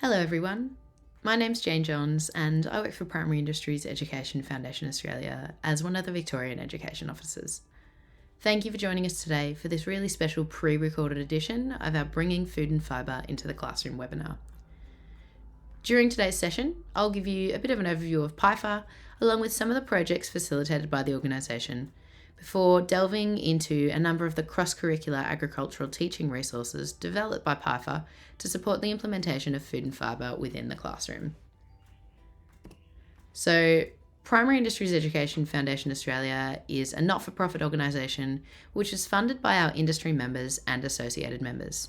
Hello everyone, my name's Jane Johns and I work for Primary Industries Education Foundation Australia as one of the Victorian Education Officers. Thank you for joining us today for this really special pre-recorded edition of our Bringing Food and Fibre into the Classroom webinar. During today's session, I'll give you a bit of an overview of PIFA along with some of the projects facilitated by the organisation, before delving into a number of the cross-curricular agricultural teaching resources developed by PIFA to support the implementation of food and fibre within the classroom. So, Primary Industries Education Foundation Australia is a not-for-profit organisation which is funded by our industry members and associated members.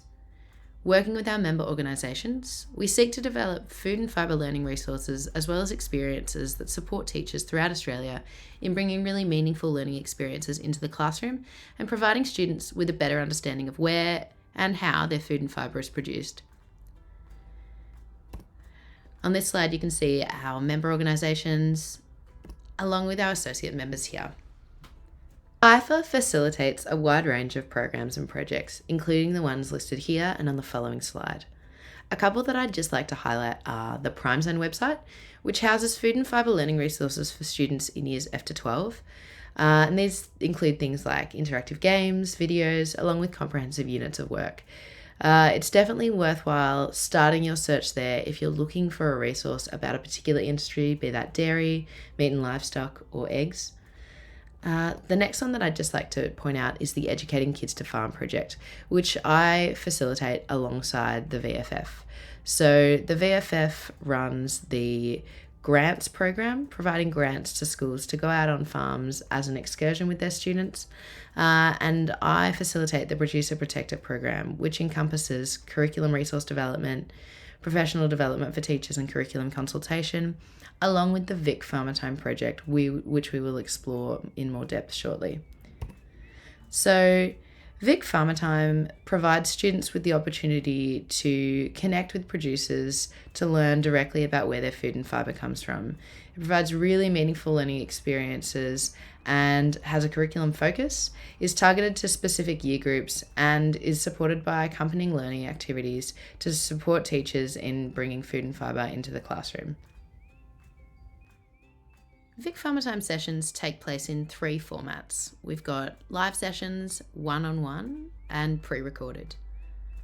Working with our member organisations, we seek to develop food and fibre learning resources as well as experiences that support teachers throughout Australia in bringing really meaningful learning experiences into the classroom and providing students with a better understanding of where and how their food and fibre is produced. On this slide you can see our member organisations along with our associate members here. PIFA facilitates a wide range of programs and projects, including the ones listed here and on the following slide. A couple that I'd just like to highlight are the Prime Zone website, which houses food and fibre learning resources for students in years F to 12. And these include things like interactive games, videos, along with comprehensive units of work. It's definitely worthwhile starting your search there if you're looking for a resource about a particular industry, be that dairy, meat and livestock, or eggs. The next one that I'd just like to point out is the Educating Kids to Farm project, which I facilitate alongside the VFF. So the VFF runs the grants program, providing grants to schools to go out on farms as an excursion with their students. And I facilitate the Producer Protector program, which encompasses curriculum resource development, professional development for teachers and curriculum consultation, along with the Vic Farmer Time project, which we will explore in more depth shortly. So Vic Farmer Time provides students with the opportunity to connect with producers to learn directly about where their food and fibre comes from. It provides really meaningful learning experiences and has a curriculum focus, is targeted to specific year groups, and is supported by accompanying learning activities to support teachers in bringing food and fibre into the classroom. Vic Farmer Time sessions take place in 3 formats. We've got live sessions, one-on-one, and pre-recorded.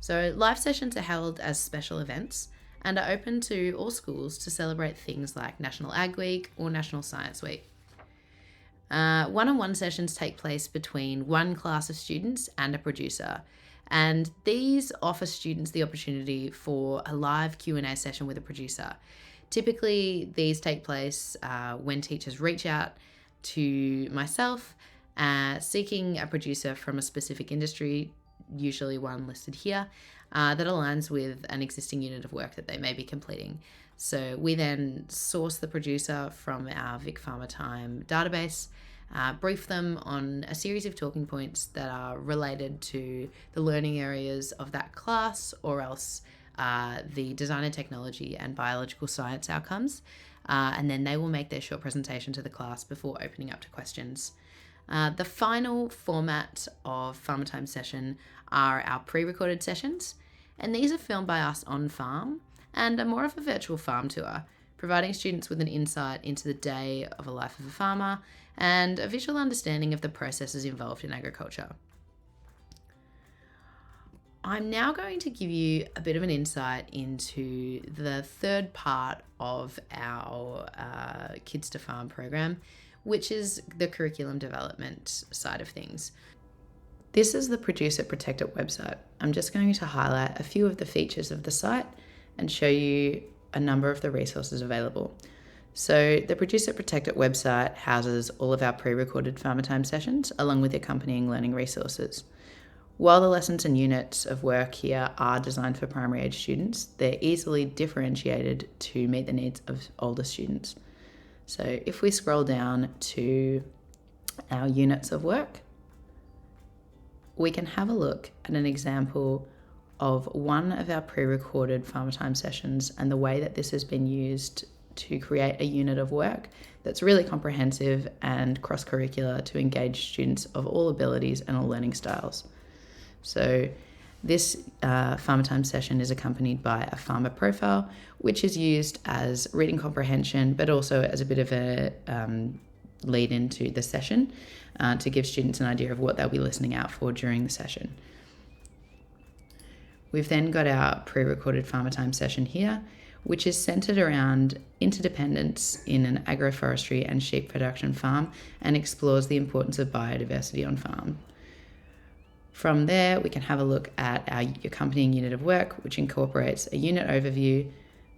So live sessions are held as special events and are open to all schools to celebrate things like National Ag Week or National Science Week. One-on-one sessions take place between one class of students and a producer, and these offer students the opportunity for a live Q&A session with a producer. Typically, these take place when teachers reach out to myself seeking a producer from a specific industry, usually one listed here, that aligns with an existing unit of work that they may be completing. So we then source the producer from our Vic Farmer Time database, brief them on a series of talking points that are related to the learning areas of that class or else the design and technology and biological science outcomes, and then they will make their short presentation to the class before opening up to questions. The final format of Farmer Time session are our pre-recorded sessions, and these are filmed by us on farm and are more of a virtual farm tour, providing students with an insight into the day of a life of a farmer and a visual understanding of the processes involved in agriculture. I'm now going to give you a bit of an insight into the third part of our Kids to Farm program, which is the curriculum development side of things. This is the Producer Protector website. I'm just going to highlight a few of the features of the site and show you a number of the resources available. So the Producer Protector website houses all of our pre-recorded Farmer Time sessions along with accompanying learning resources. While the lessons and units of work here are designed for primary age students, they're easily differentiated to meet the needs of older students. So if we scroll down to our units of work, we can have a look at an example of one of our pre-recorded Farmer Time sessions and the way that this has been used to create a unit of work that's really comprehensive and cross-curricular to engage students of all abilities and all learning styles. So This farmer time session is accompanied by a farmer profile, which is used as reading comprehension, but also as a bit of a lead into the session to give students an idea of what they'll be listening out for during the session. We've then got our pre-recorded farmer time session here, which is centered around interdependence in an agroforestry and sheep production farm and explores the importance of biodiversity on farm. From there, we can have a look at our accompanying unit of work, which incorporates a unit overview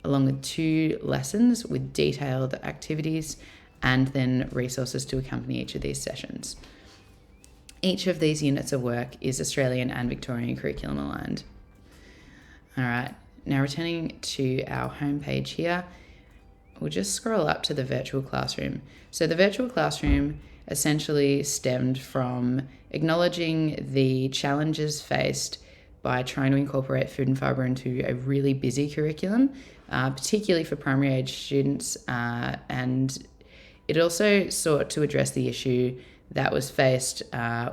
along with 2 lessons with detailed activities and then resources to accompany each of these sessions. Each of these units of work is Australian and Victorian curriculum aligned. All right, now returning to our homepage here, we'll just scroll up to the virtual classroom. So the virtual classroom essentially stemmed from acknowledging the challenges faced by trying to incorporate food and fibre into a really busy curriculum, particularly for primary age students, and it also sought to address the issue that was faced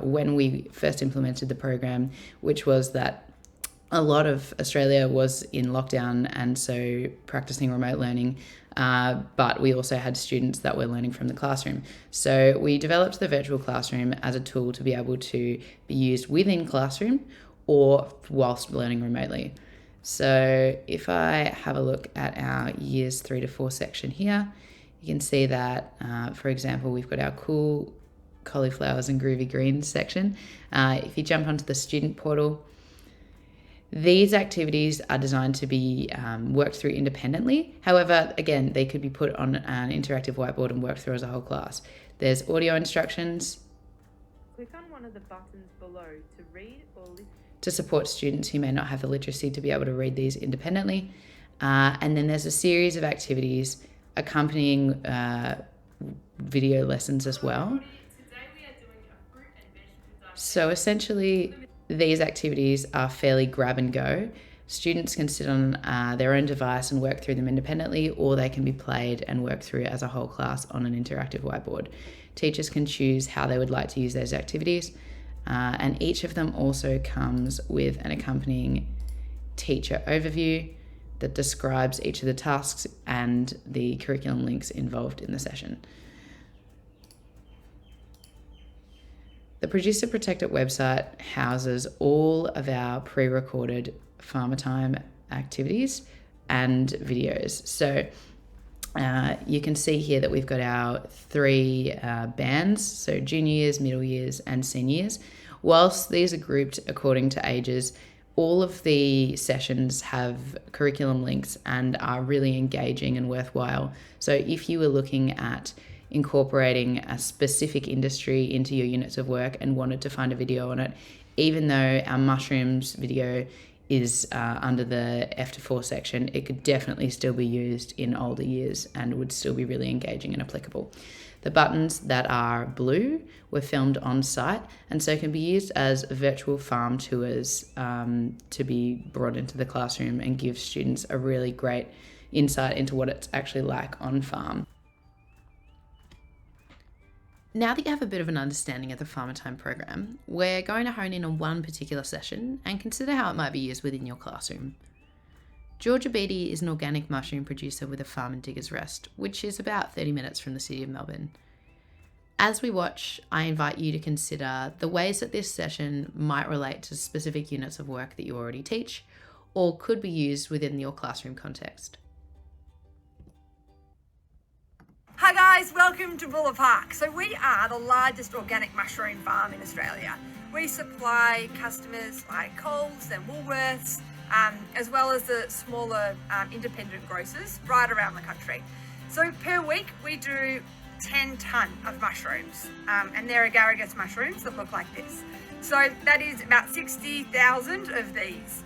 when we first implemented the program, which was that a lot of Australia was in lockdown and so practicing remote learning, but we also had students that were learning from the classroom. So we developed the virtual classroom as a tool to be able to be used within classroom or whilst learning remotely. So if I have a look at our years 3 to 4 section here, you can see that, for example, we've got our cool cauliflowers and groovy greens section. If you jump onto the student portal, these activities are designed to be worked through independently. However, again, they could be put on an interactive whiteboard and worked through as a whole class. There's audio instructions. Click on one of the buttons below to read or listen To support students who may not have the literacy to be able to read these independently. And then there's a series of activities accompanying video lessons as well. Today we are doing a fruit and vegetable So essentially, these activities are fairly grab and go. Students can sit on their own device and work through them independently, or they can be played and worked through as a whole class on an interactive whiteboard. Teachers can choose how they would like to use those activities, and each of them also comes with an accompanying teacher overview that describes each of the tasks and the curriculum links involved in the session. The Producer Protected website houses all of our pre-recorded farmer time activities and videos. So you can see here that we've got our 3 bands, so junior years, middle years, and senior years. Whilst these are grouped according to ages, all of the sessions have curriculum links and are really engaging and worthwhile. So if you were looking at incorporating a specific industry into your units of work and wanted to find a video on it, even though our mushrooms video is under the F to 4 section, it could definitely still be used in older years and would still be really engaging and applicable. The buttons that are blue were filmed on site and so can be used as virtual farm tours to be brought into the classroom and give students a really great insight into what it's actually like on farm. Now that you have a bit of an understanding of the Farmer Time program, we're going to hone in on one particular session and consider how it might be used within your classroom. Georgia Beatty is an organic mushroom producer with a farm in Diggers Rest, which is about 30 minutes from the city of Melbourne. As we watch, I invite you to consider the ways that this session might relate to specific units of work that you already teach or could be used within your classroom context. Hi guys, welcome to Buller Park. So we are the largest organic mushroom farm in Australia. We supply customers like Coles and Woolworths, as well as the smaller independent grocers right around the country. So per week we do 10 tonne of mushrooms, and they're Agaricus mushrooms that look like this. So that is about 60,000 of these.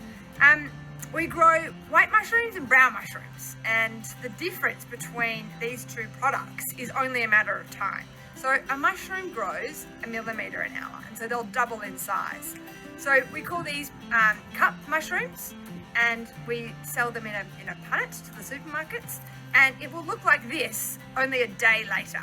We grow white mushrooms and brown mushrooms, and the difference between these 2 products is only a matter of time. So a mushroom grows 1 millimetre an hour, and so they'll double in size. So we call these cup mushrooms, and we sell them in a punnet to the supermarkets, and it will look like this only a day later,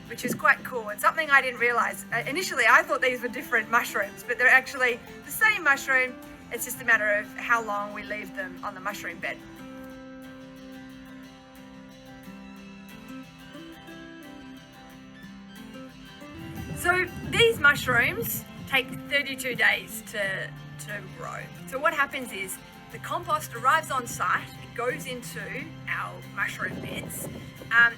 which is quite cool and something I didn't realise. Initially I thought these were different mushrooms, but they're actually the same mushroom It's just a matter of how long we leave them on the mushroom bed. So these mushrooms take 32 days to grow. So what happens is the compost arrives on site, it goes into our mushroom beds,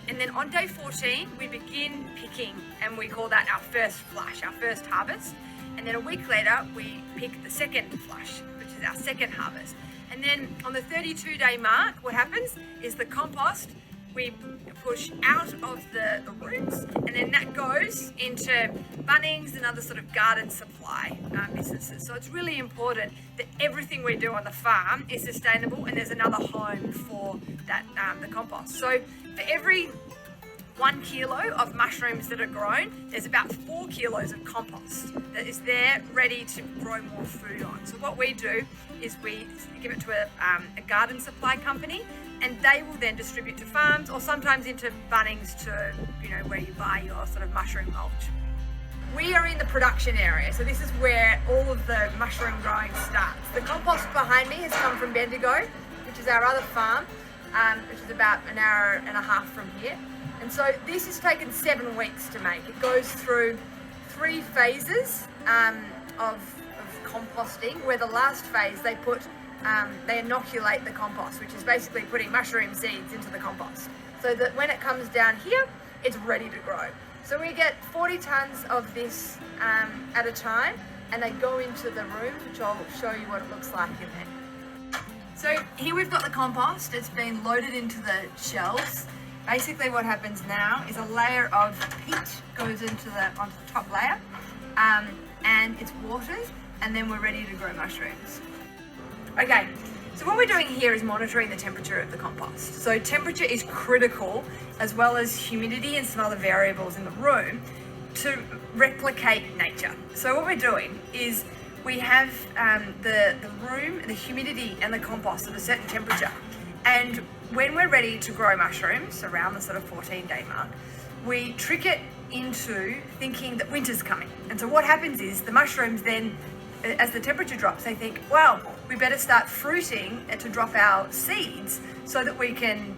and then on day 14 we begin picking, and we call that our first flush, our first harvest. And then a week later we pick the second flush, which is our second harvest. And then on the 32-day mark, what happens is the compost we push out of the rooms, and then that goes into Bunnings and other sort of garden supply businesses. So it's really important that everything we do on the farm is sustainable, and there's another home for that the compost. So for every 1 kilo of mushrooms that are grown, there's about 4 kilos of compost that is there ready to grow more food on. So what we do is we give it to a garden supply company, and they will then distribute to farms, or sometimes into Bunnings, to, you know, where you buy your sort of mushroom mulch. We are in the production area, so this is where all of the mushroom growing starts. The compost behind me has come from Bendigo, which is our other farm, which is about an hour and a half from here. And so this has taken 7 weeks to make. It goes through 3 phases of composting, where the last phase they inoculate the compost, which is basically putting mushroom seeds into the compost, so that when it comes down here, it's ready to grow. So we get 40 tons of this at a time, and they go into the room, which I'll show you what it looks like in there. So here we've got the compost. It's been loaded into the shelves. Basically what happens now is a layer of peat goes onto the top layer, and it's watered, and then we're ready to grow mushrooms. Okay, so what we're doing here is monitoring the temperature of the compost. So temperature is critical, as well as humidity and some other variables in the room, to replicate nature. So what we're doing is we have the room, the humidity and the compost at a certain temperature. And when we're ready to grow mushrooms, around the sort of 14-day mark, we trick it into thinking that winter's coming. And so what happens is the mushrooms then, as the temperature drops, they think, well, we better start fruiting to drop our seeds so that we can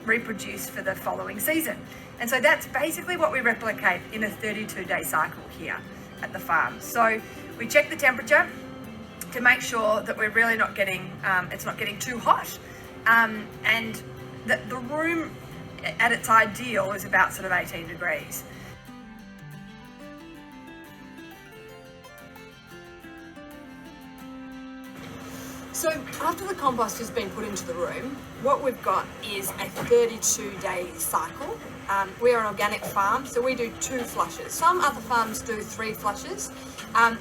reproduce for the following season. And so that's basically what we replicate in a 32-day cycle here at the farm. So we check the temperature to make sure that we're really not getting, it's not getting too hot. And the room at its ideal is about sort of 18 degrees. So after the compost has been put into the room, what we've got is a 32-day cycle. We are an organic farm, so we do 2 flushes. Some other farms do 3 flushes.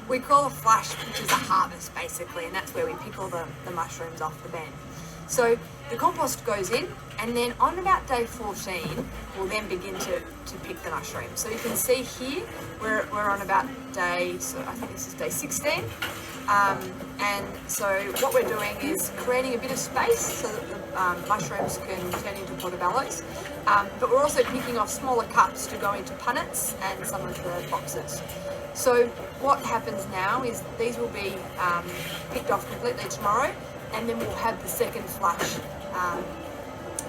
We call a flush, which is a harvest basically, and that's where we pick all the mushrooms off the bed. So the compost goes in, and then on about day 14, we'll then begin to pick the mushrooms. So you can see here, we're on about day, so I think this is day 16. And so what we're doing is creating a bit of space so that the mushrooms can turn into portobellos. But we're also picking off smaller cups to go into punnets and some of the boxes. So what happens now is these will be picked off completely tomorrow, and then we'll have the second flush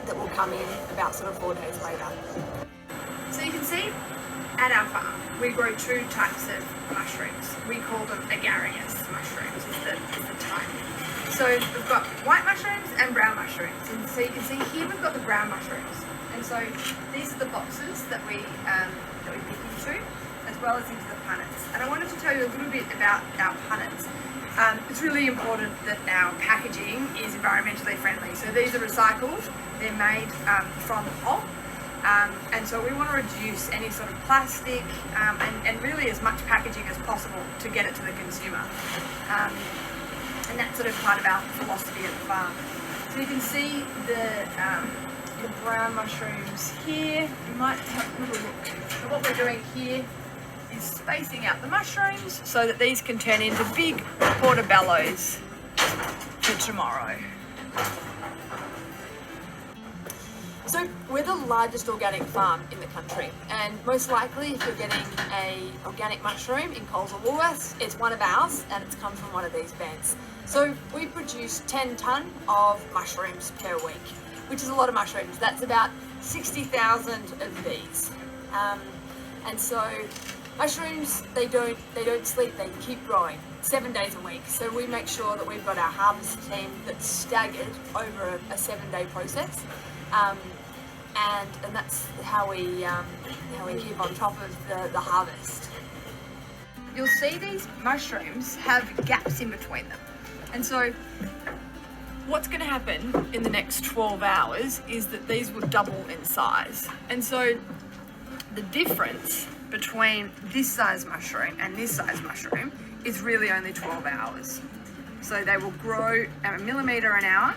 that will come in about sort of 4 days later. So you can see at our farm we grow 2 types of mushrooms. We call them Agaricus mushrooms is the type. So we've got white mushrooms and brown mushrooms, and so you can see here we've got the brown mushrooms. And so these are the boxes that we pick into, as well as into the punnets. And I wanted to tell you a little bit about our punnets. It's really important that our packaging is environmentally friendly. So these are recycled, they're made from pulp, and so we want to reduce any sort of plastic and really as much packaging as possible to get it to the consumer. And that's sort of part of our philosophy at the farm. So you can see the brown mushrooms here. You might have a little look. So what we're doing here is spacing out the mushrooms so that these can turn into big portobellos for tomorrow. So we're the largest organic farm in the country, and most likely if you're getting a organic mushroom in Coles or Woolworths, it's one of ours and it's come from one of these beds. So we produce 10 tonne of mushrooms per week, which is a lot of mushrooms. That's about 60,000 of these. And so mushrooms, they don't sleep, they keep growing 7 days a week. So we make sure that we've got our harvest team that's staggered over a 7-day process. And that's how we keep on top of the harvest. You'll see these mushrooms have gaps in between them. And so what's going to happen in the next 12 hours is that these will double in size. And so the difference between this size mushroom and this size mushroom is really only 12 hours. So they will grow at 1 millimetre an hour,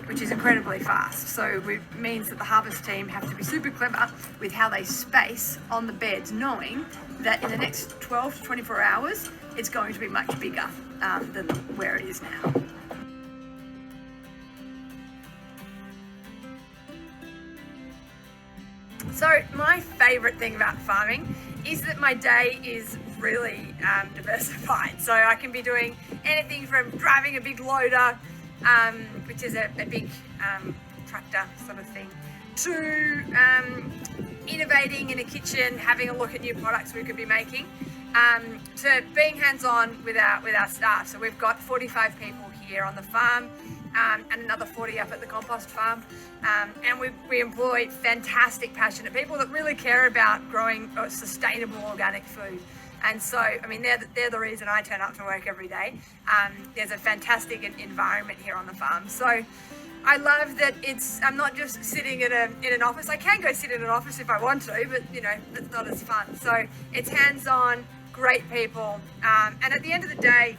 which is incredibly fast. So it means that the harvest team have to be super clever with how they space on the beds, knowing that in the next 12 to 24 hours, it's going to be much bigger than where it is now. So my favourite thing about farming is that my day is really diversified. So I can be doing anything from driving a big loader, which is a big tractor sort of thing, to innovating in a kitchen, having a look at new products we could be making, to being hands-on with our staff. So we've got 45 people here on the farm, and another 40 up at the compost farm, and we employ fantastic, passionate people that really care about growing sustainable organic food. And so, I mean, they're the reason I turn up to work every day. There's a fantastic environment here on the farm. So I love that I'm not just sitting in an office. I can go sit in an office if I want to, but you know, it's not as fun. So it's hands-on, great people, and at the end of the day,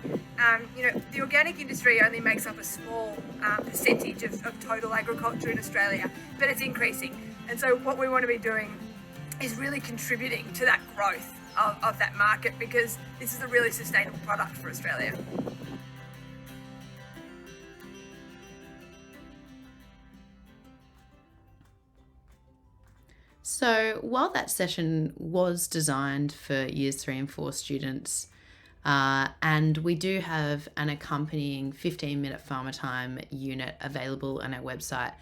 you know, the organic industry only makes up a small percentage of total agriculture in Australia, but it's increasing. And so what we want to be doing is really contributing to that growth of that market, because this is a really sustainable product for Australia. So while that session was designed for Years 3 and 4 students, and we do have an accompanying 15-minute farmer time unit available on our website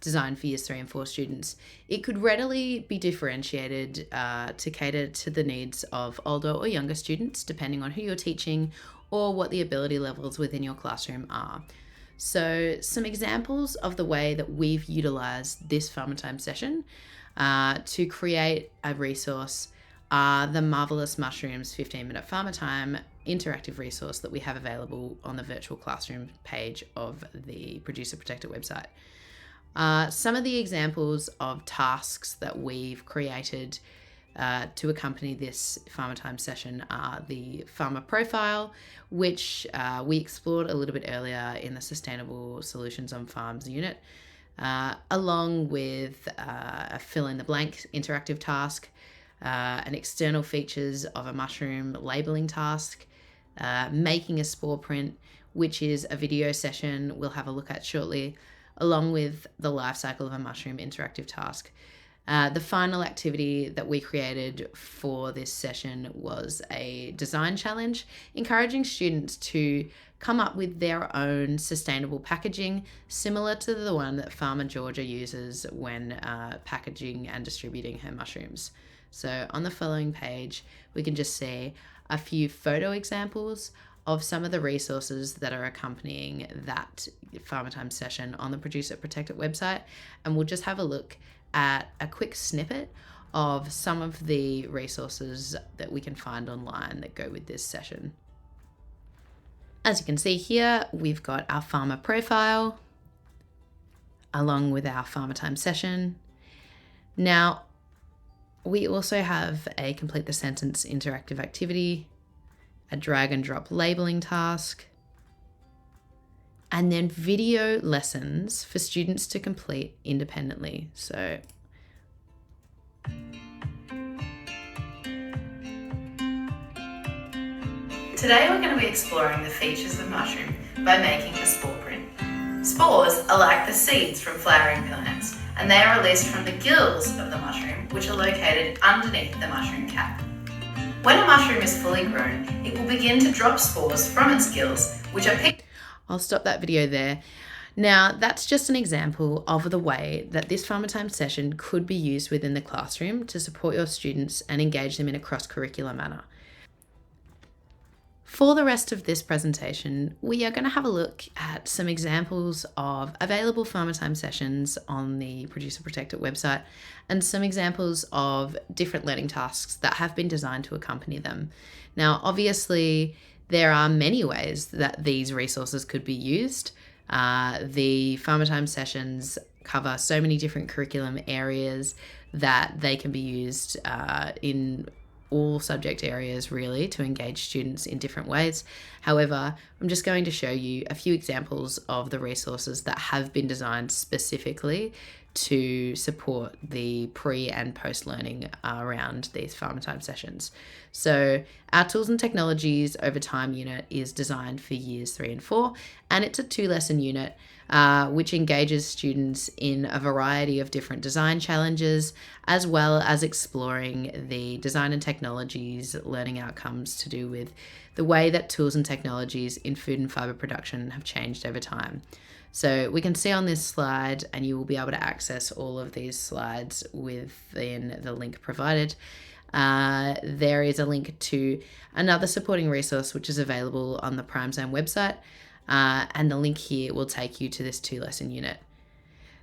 designed for Years 3 and 4 students, it could readily be differentiated to cater to the needs of older or younger students, depending on who you're teaching or what the ability levels within your classroom are. So some examples of the way that we've utilised this farmer time session to create a resource are the Marvellous Mushrooms 15-minute farmer time interactive resource that we have available on the virtual classroom page of the Producer Protector website. Some of the examples of tasks that we've created to accompany this farmer time session are the farmer profile, which we explored a little bit earlier in the Sustainable Solutions on Farms unit, along with a fill-in-the-blank interactive task, an external features of a mushroom labelling task, making a spore print, which is a video session we'll have a look at shortly, along with the life cycle of a mushroom interactive task. The final activity that we created for this session was a design challenge, encouraging students to come up with their own sustainable packaging, similar to the one that Farmer Georgia uses when packaging and distributing her mushrooms. So on the following page, we can just see a few photo examples of some of the resources that are accompanying that Farmer Time session on the Producer Protector website. And we'll just have a look at a quick snippet of some of the resources that we can find online that go with this session. As you can see here, we've got our farmer profile along with our Farmer Time session. Now, we also have a complete the sentence interactive activity, a drag and drop labeling task, and then video lessons for students to complete independently. So today we're going to be exploring the features of mushroom by making a spore print. Spores are like the seeds from flowering plants and they are released from the gills of the mushroom, which are located underneath the mushroom cap. When a mushroom is fully grown, it will begin to drop spores from its gills, which are picked. I'll stop that video there. Now, that's just an example of the way that this Farmer Time session could be used within the classroom to support your students and engage them in a cross-curricular manner. For the rest of this presentation, we are going to have a look at some examples of available Farmer Time sessions on the Producer Protected website and some examples of different learning tasks that have been designed to accompany them. Now, obviously, there are many ways that these resources could be used. The Farmer Time sessions cover so many different curriculum areas that they can be used in all subject areas really to engage students in different ways. However, I'm just going to show you a few examples of the resources that have been designed specifically to support the pre and post learning around these Farmer Time sessions. So our Tools and Technologies Over Time unit is designed for years 3 and 4, and it's a 2-lesson unit which engages students in a variety of different design challenges, as well as exploring the design and technologies learning outcomes to do with the way that tools and technologies in food and fibre production have changed over time. So we can see on this slide, and you will be able to access all of these slides within the link provided. There is a link to another supporting resource which is available on the Prime Zone website, and the link here will take you to this 2-lesson unit.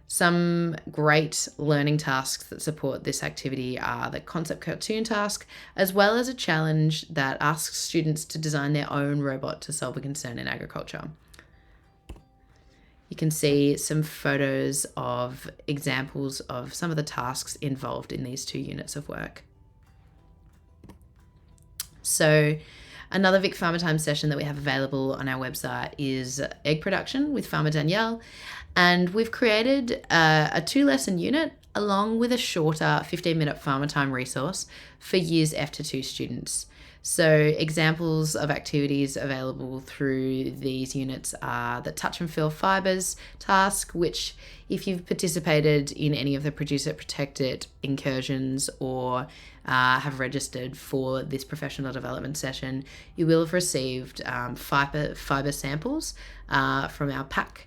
Some great learning tasks that support this activity are the concept cartoon task, as well as a challenge that asks students to design their own robot to solve a concern in agriculture. You can see some photos of examples of some of the tasks involved in these 2 units of work. So another Vic Farmer Time session that we have available on our website is egg production with Farmer Danielle. And we've created a 2-lesson unit along with a shorter 15-minute Farmer Time resource for years F to 2 students. So examples of activities available through these units are the Touch and Feel Fibres task, which if you've participated in any of the Producer Protected incursions or have registered for this professional development session, you will have received fibre samples from our pack,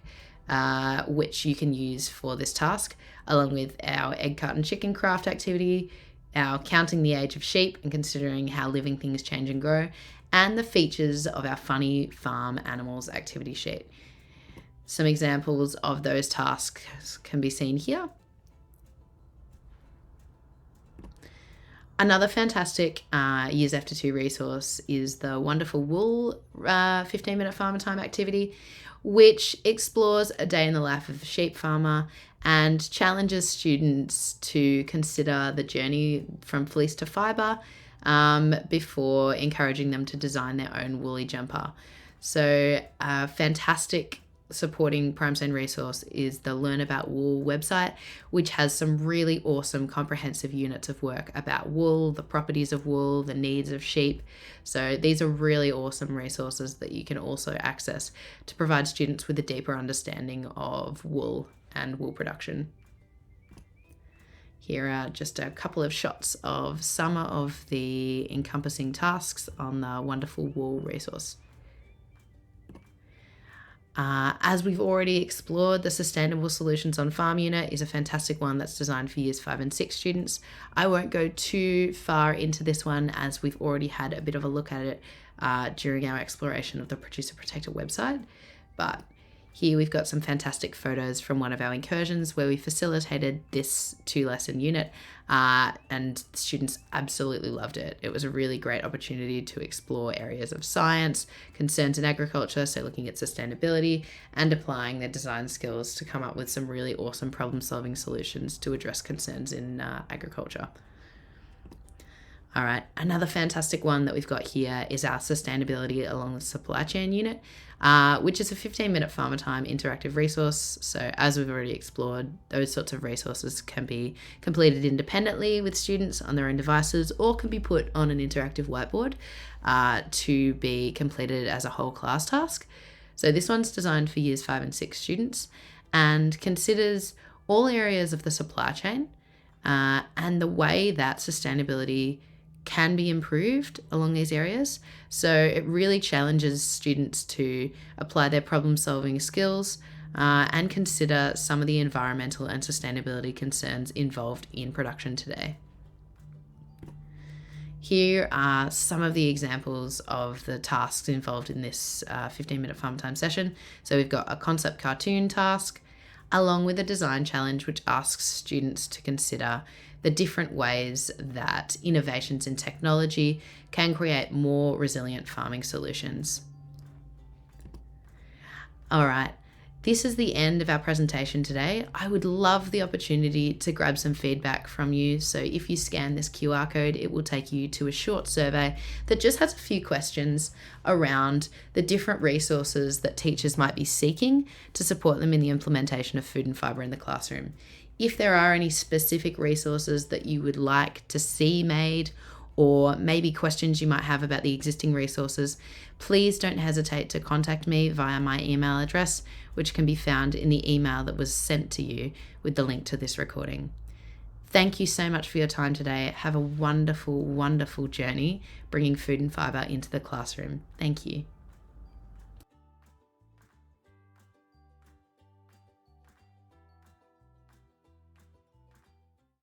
which you can use for this task, along with our egg carton chicken craft activity, our Counting the Age of Sheep and Considering How Living Things Change and Grow, and the features of our Funny Farm Animals activity sheet. Some examples of those tasks can be seen here. Another fantastic Years After 2 resource is the Wonderful Wool 15-minute Farmer Time activity, which explores a day in the life of a sheep farmer and challenges students to consider the journey from fleece to fibre before encouraging them to design their own woolly jumper. So a fantastic supporting Prime Zone resource is the Learn About Wool website, which has some really awesome comprehensive units of work about wool, the properties of wool, the needs of sheep. So these are really awesome resources that you can also access to provide students with a deeper understanding of wool and wool production. Here are just a couple of shots of some of the encompassing tasks on the Wonderful Wool resource. As we've already explored, the Sustainable Solutions on Farm unit is a fantastic one that's designed for years 5 and 6 students. I won't go too far into this one as we've already had a bit of a look at it during our exploration of the Producer Protected website, but here we've got some fantastic photos from one of our incursions where we facilitated this 2-lesson unit and students absolutely loved it. It was a really great opportunity to explore areas of science, concerns in agriculture, so looking at sustainability and applying their design skills to come up with some really awesome problem-solving solutions to address concerns in agriculture. All right, another fantastic one that we've got here is our Sustainability Along the Supply Chain unit, which is a 15-minute Farmer Time interactive resource. So as we've already explored, those sorts of resources can be completed independently with students on their own devices or can be put on an interactive whiteboard to be completed as a whole class task. So this one's designed for years 5 and 6 students and considers all areas of the supply chain and the way that sustainability can be improved along these areas. So it really challenges students to apply their problem-solving skills and consider some of the environmental and sustainability concerns involved in production today. Here are some of the examples of the tasks involved in this 15-minute farm time session. So we've got a concept cartoon task, along with a design challenge, which asks students to consider the different ways that innovations in technology can create more resilient farming solutions. All right, this is the end of our presentation today. I would love the opportunity to grab some feedback from you. So if you scan this QR code, it will take you to a short survey that just has a few questions around the different resources that teachers might be seeking to support them in the implementation of food and fibre in the classroom. If there are any specific resources that you would like to see made, or maybe questions you might have about the existing resources, please don't hesitate to contact me via my email address, which can be found in the email that was sent to you with the link to this recording. Thank you so much for your time today. Have a wonderful, wonderful journey bringing food and fibre into the classroom. Thank you.